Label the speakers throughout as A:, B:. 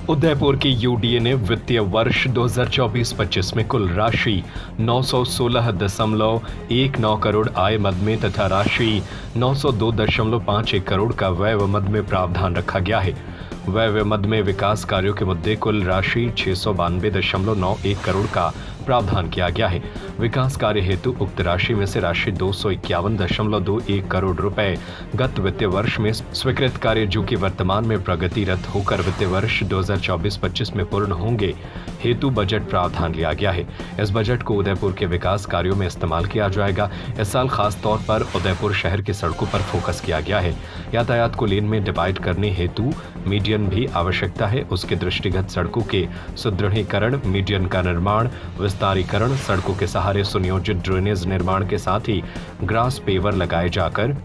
A: उदयपुर की यूडीए ने वित्तीय वर्ष 2024-25 में कुल राशि 916.19 करोड़ आय मद में तथा राशि 902.51 करोड़ का व्यय मद में प्रावधान रखा गया है। व्यय मद में विकास कार्यों के मुद्दे कुल राशि 692.91 करोड़ का प्रावधान किया गया है। विकास कार्य हेतु उक्त राशि में से राशि 251.21 करोड़ रुपए गत वित्तीय वर्ष में स्वीकृत कार्य जो कि वर्तमान में प्रगतिरत होकर वित्तीय वर्ष 2024-25 में पूर्ण होंगे हेतु बजट प्रावधान लिया गया है। इस बजट को उदयपुर के विकास कार्यों में इस्तेमाल किया जाएगा। इस साल खास तौर पर उदयपुर शहर की सड़कों पर फोकस किया गया है। यातायात को लेन में डिवाइड करने हेतु मीडियन भी आवश्यकता है। उसके दृष्टिगत सड़कों के सुदृढ़ीकरण, मीडियन का निर्माण, विस्तारीकरण, सड़कों के सहारे सुनियोजित ड्रेनेज निर्माण के साथ ही ग्रास पेवर लगाए जाकर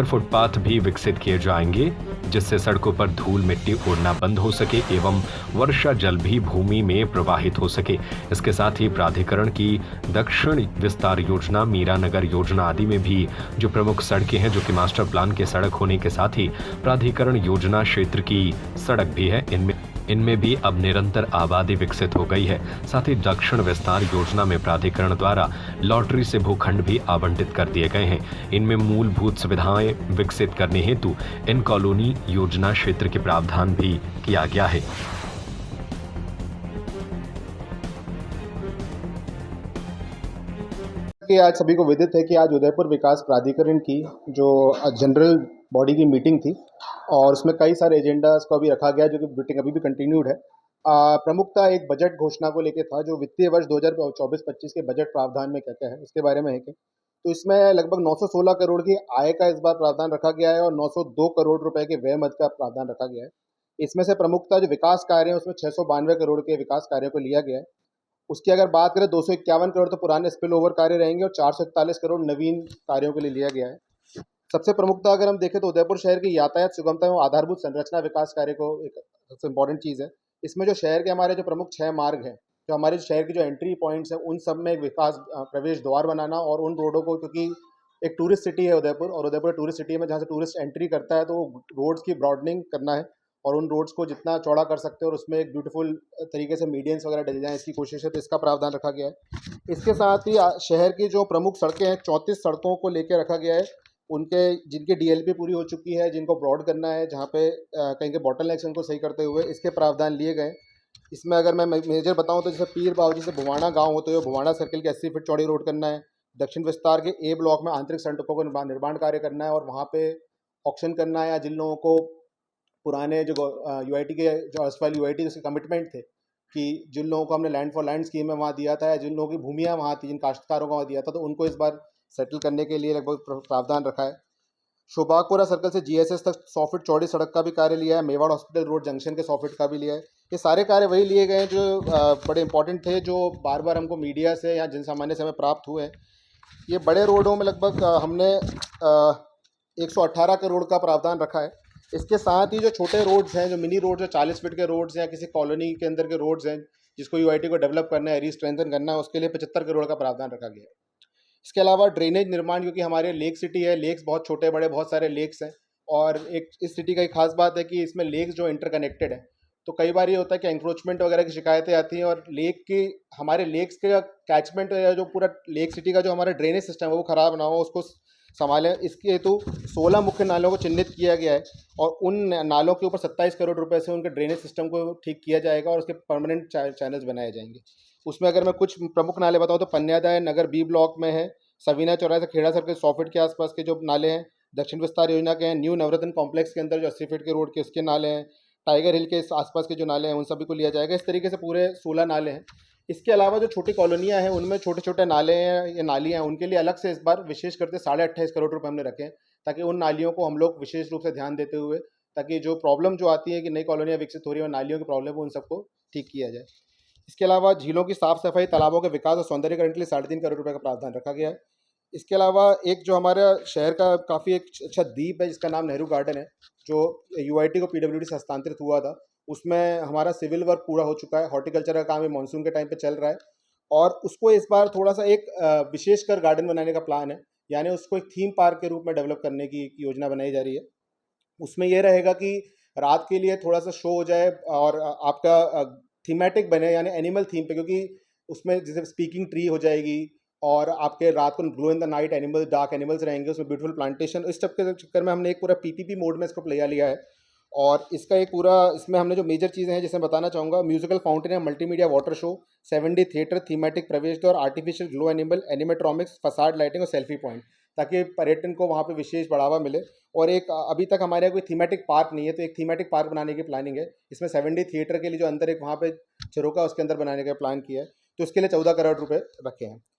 A: फुटपाथ भी विकसित किए जाएंगे, जिससे सड़कों पर धूल मिट्टी उड़ना बंद हो सके एवं वर्षा जल भी भूमि में प्रवाहित हो सके। इसके साथ ही प्राधिकरण की दक्षिण विस्तार योजना, मीरा नगर योजना आदि में भी जो प्रमुख सड़कें हैं जो कि मास्टर प्लान के सड़क होने के साथ ही प्राधिकरण योजना क्षेत्र की सड़क भी है, इनमें भी अब निरंतर आबादी विकसित हो गई है। साथ ही दक्षिण विस्तार योजना में प्राधिकरण द्वारा लॉटरी से भूखंड भी आवंटित कर दिए गए हैं। इनमें मूलभूत सुविधाएं विकसित करने हेतु इन कॉलोनी योजना क्षेत्र के प्रावधान भी किया गया है।
B: कि आज सभी को विदित है कि आज उदयपुर विकास प्राधिकरण की जो जनरल बॉडी की मीटिंग थी और उसमें कई सारे एजेंडास को अभी रखा गया जो कि मीटिंग अभी भी कंटिन्यूड है। प्रमुखता एक बजट घोषणा को लेकर था जो वित्तीय वर्ष 2024-25 के बजट प्रावधान में क्या-क्या है उसके बारे में है कि तो इसमें लगभग 916 करोड़ की आय का इस बार प्रावधान रखा गया है और 902 करोड़ रुपए के व्यय मद का प्रावधान रखा गया है। इसमें से प्रमुखता जो विकास कार्य है उसमें 692 करोड़ के विकास कार्यों को लिया गया है। उसकी अगर बात करें 251 करोड़ तो पुराने स्पिल ओवर कार्य रहेंगे और 441 करोड़ नवीन कार्यों के लिए लिया गया है। सबसे प्रमुखता अगर हम देखें तो उदयपुर शहर की यातायात सुगमता एवं आधारभूत संरचना विकास कार्य को एक सबसे इंपॉर्टेंट चीज़ है। इसमें जो शहर के हमारे जो प्रमुख 6 मार्ग हैं, जो हमारे शहर की जो एंट्री पॉइंट्स हैं, उन सब में एक विकास प्रवेश द्वार बनाना और उन रोडों को, क्योंकि एक टूरिस्ट सिटी है उदयपुर और उदयपुर टूरिस्ट सिटी में जहाँ से टूरिस्ट एंट्री करता है तो रोड्स की ब्रॉडनिंग करना है और उन रोड्स को जितना चौड़ा कर सकते हैं और उसमें एक ब्यूटीफुल तरीके से मीडियंस वगैरह डल जाएँ, इसकी कोशिश है, तो इसका प्रावधान रखा गया है। इसके साथ ही शहर की जो प्रमुख सड़कें हैं 34 सड़कों को लेकर रखा गया है, उनके जिनकी डीएलपी पूरी हो चुकी है, जिनको ब्रॉड करना है, जहाँ पे कहीं के बॉटलनेक्स उनको सही करते हुए इसके प्रावधान लिए गए। इसमें अगर मैं मेजर बताऊँ तो जैसे पीर बावजी से भुवाना गाँव होते हुए भुवाना सर्किल की 80 फीट चौड़ी रोड करना है। दक्षिण विस्तार के ए ब्लॉक में आंतरिक सड़कों को निर्माण कार्य करना है और वहाँ पे ऑक्शन करना है, या जिन लोगों को पुराने जो यूआईटी के जो अर्सवाइल यूआईटी जिसके कमिटमेंट थे कि जिन लोगों को हमने लैंड फॉर लैंड स्कीम में वहाँ दिया था, या जिन लोगों की भूमियाँ वहाँ थी, जिन काश्तकारों को वहाँ दिया था, तो उनको इस बार सेटल करने के लिए लगभग प्रावधान रखा है। शोभागपुरा सर्कल से जीएसएस तक 100 फीट चौड़ी सड़क का भी कार्य लिया है। मेवाड़ हॉस्पिटल रोड जंक्शन के 100 फीट का भी लिया है। ये सारे कार्य वही लिए गए हैं जो बड़े इंपॉर्टेंट थे, जो बार बार हमको मीडिया से या जन सामान्य से हमें प्राप्त हुए हैं। ये बड़े रोडों में लगभग हमने 118 करोड़ का प्रावधान रखा है। इसके साथ ही जो छोटे रोड्स हैं, जो मिनी रोड्स हैं, 40 फीट के रोड्स हैं, या किसी कॉलोनी के अंदर के रोड्स हैं जिसको यूआईटी को डेवलप करना है, रीस्ट्रेंथन करना है, उसके लिए 75 करोड़ का प्रावधान रखा गया है। इसके अलावा ड्रेनेज निर्माण, क्योंकि हमारे लेक सिटी है, लेक्स बहुत छोटे बड़े बहुत सारे लेक्स हैं और एक इस सिटी का एक खास बात है कि इसमें लेक्स जो इंटरकनेक्टेड है, तो कई बार ये होता है कि एंक्रोचमेंट वगैरह की शिकायतें आती हैं और लेक की हमारे लेक्स के कैचमेंट या जो पूरा लेक सिटी का जो हमारा ड्रेनेज सिस्टम है वो ख़राब ना हो, उसको संभालें। इसके हेतु 16 मुख्य नालों को चिन्हित किया गया है और उन नालों के ऊपर 27 करोड़ रुपए से उनके ड्रेनेज सिस्टम को ठीक किया जाएगा और उसके परमानेंट चैनल्स बनाए जाएंगे। उसमें अगर मैं कुछ प्रमुख नाले बताऊँ तो पन्यादाय नगर बी ब्लॉक में है, सवीना चौराहे से खेड़ा सर्कल 100 फीट के आसपास के जो नाले हैं, दक्षिण विस्तार योजना के हैं, न्यू नवरत्न कॉम्प्लेक्स के अंदर जो 80 फीट के रोड के उसके नाले हैं, टाइगर हिल के आसपास के जो नाले हैं उन सभी को लिया जाएगा। इस तरीके से पूरे 16 नाले हैं। इसके अलावा जो छोटी कॉलोनियाँ हैं उनमें छोटे छोटे नाले हैं या नालियाँ हैं, उनके लिए अलग से इस बार विशेष करते 28.5 करोड़ रुपये हमने रखे हैं, ताकि उन नालियों को हम लोग विशेष रूप से ध्यान देते हुए, ताकि जो प्रॉब्लम जो आती है कि नई कॉलोनियाँ विकसित हो रही है और नालियों की प्रॉब्लम है उन सबको ठीक किया जाए। इसके अलावा झीलों की साफ सफाई, तालाबों के विकास और सौंदर्यीकरण के लिए 3.5 करोड़ रुपये का प्रावधान रखा गया है। इसके अलावा एक जो हमारा शहर का काफ़ी एक अच्छा द्वीप है जिसका नाम नेहरू गार्डन है, जो यूआईटी को पीडब्ल्यूडी से हस्तांतरित हुआ था, उसमें हमारा सिविल वर्क पूरा हो चुका है। हॉर्टिकल्चर का काम है, मानसून के टाइम पे चल रहा है और उसको इस बार थोड़ा सा एक विशेषकर गार्डन बनाने का प्लान है, यानी उसको एक थीम पार्क के रूप में डेवलप करने की योजना बनाई जा रही है। उसमें यह रहेगा कि रात के लिए थोड़ा सा शो हो जाए और आपका थीमेटिक बने, यानी एनिमल थीम पे, क्योंकि उसमें जैसे स्पीकिंग ट्री हो जाएगी और आपके रात को glow in the night animal, dark animals रहेंगे उसमें, ब्यूटीफुल प्लांटेशन। इस सब के चक्कर में हमने एक पूरा पीपीपी मोड में इसको लिया है। और इसका एक पूरा, इसमें हमने जो मेजर चीज़ें हैं जिसमें बताना चाहूँगा, म्यूजिकल फाउंटेन है, multimedia water show, 7D theatre, thematic प्रवेश द्वार, artificial glow animal, animatronics, facade lighting और सेल्फी पॉइंट, ताकि पर्यटन को वहाँ पे विशेष बढ़ावा मिले। और एक अभी तक हमारे यहाँ कोई थीमेटिक पार्क नहीं है, तो एक थीमेटिक पार्क बनाने की प्लानिंग है। इसमें 7D थिएटर के लिए जो अंदर एक वहाँ पे झरोका उसके अंदर बनाने का प्लान किया है, तो उसके लिए 14 करोड़ रुपए रखे हैं।